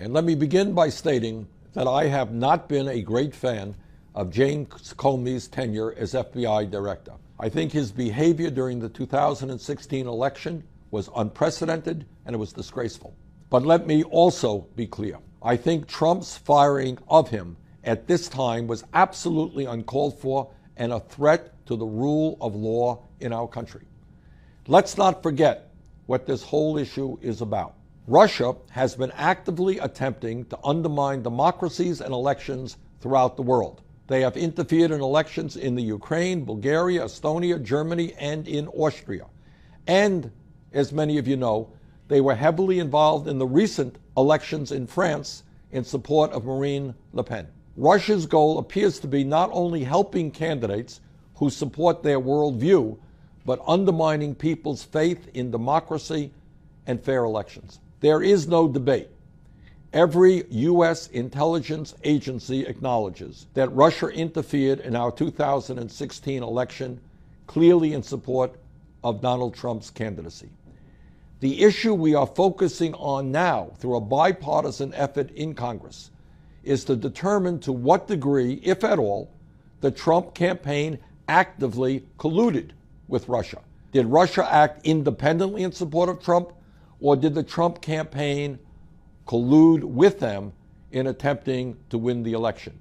And let me begin by stating that I have not been a great fan of James Comey's tenure as FBI director. I think his behavior during the 2016 election was unprecedented and it was disgraceful. But let me also be clear. I think Trump's firing of him at this time was absolutely uncalled for and a threat to the rule of law in our country. Let's not forget what this whole issue is about. Russia has been actively attempting to undermine democracies and elections throughout the world. They have interfered in elections in the Ukraine, Bulgaria, Estonia, Germany, and in Austria. And, as many of you know, they were heavily involved in the recent elections in France in support of Marine Le Pen. Russia's goal appears to be not only helping candidates who support their worldview, but undermining people's faith in democracy and fair elections. There is no debate. Every U.S. intelligence agency acknowledges that Russia interfered in our 2016 election, clearly in support of Donald Trump's candidacy. The issue we are focusing on now, through a bipartisan effort in Congress, is to determine to what degree, if at all, the Trump campaign actively colluded with Russia. Did Russia act independently in support of Trump, or did the Trump campaign collude with them in attempting to win the election?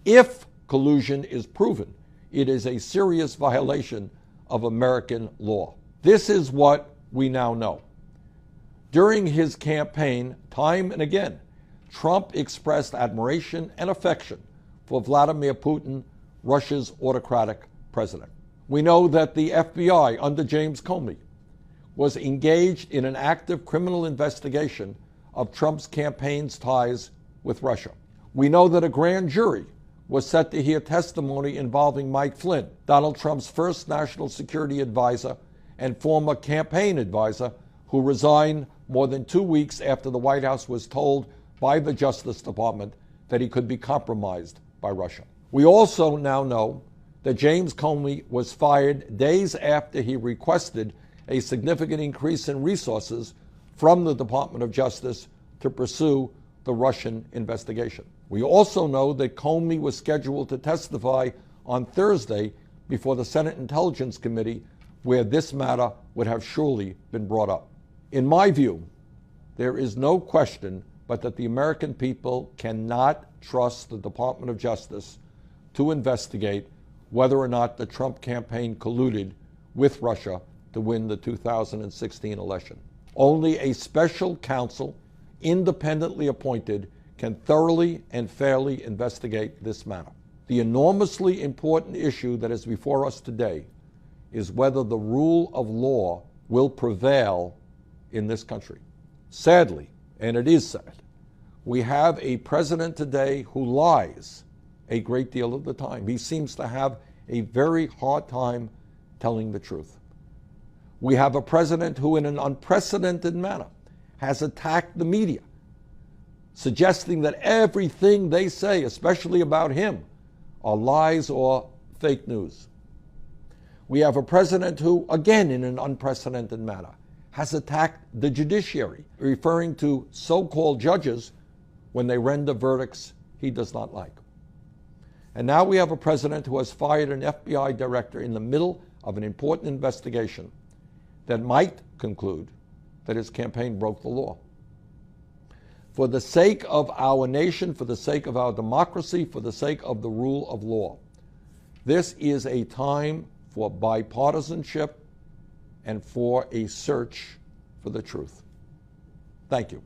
If collusion is proven, it is a serious violation of American law. This is what we now know. During his campaign, time and again, Trump expressed admiration and affection for Vladimir Putin, Russia's autocratic president. We know that the FBI under James Comey was engaged in an active criminal investigation of Trump's campaign's ties with Russia. We know that a grand jury was set to hear testimony involving Mike Flynn, Donald Trump's first national security advisor and former campaign advisor, who resigned more than 2 weeks after the White House was told by the Justice Department that he could be compromised by Russia. We also now know that James Comey was fired days after he requested a significant increase in resources from the Department of Justice to pursue the Russian investigation. We also know that Comey was scheduled to testify on Thursday before the Senate Intelligence Committee, where this matter would have surely been brought up. In my view, there is no question but that the American people cannot trust the Department of Justice to investigate whether or not the Trump campaign colluded with Russia to win the 2016 election. Only a special counsel, independently appointed, can thoroughly and fairly investigate this matter. The enormously important issue that is before us today is whether the rule of law will prevail in this country. Sadly, and it is sad, we have a president today who lies a great deal of the time. He seems to have a very hard time telling the truth. We have a president who, in an unprecedented manner, has attacked the media, suggesting that everything they say, especially about him, are lies or fake news. We have a president who, again, in an unprecedented manner, has attacked the judiciary, referring to so-called judges when they render verdicts he does not like. And now we have a president who has fired an FBI director in the middle of an important investigation that might conclude that his campaign broke the law. For the sake of our nation, for the sake of our democracy, for the sake of the rule of law, this is a time for bipartisanship and for a search for the truth. Thank you.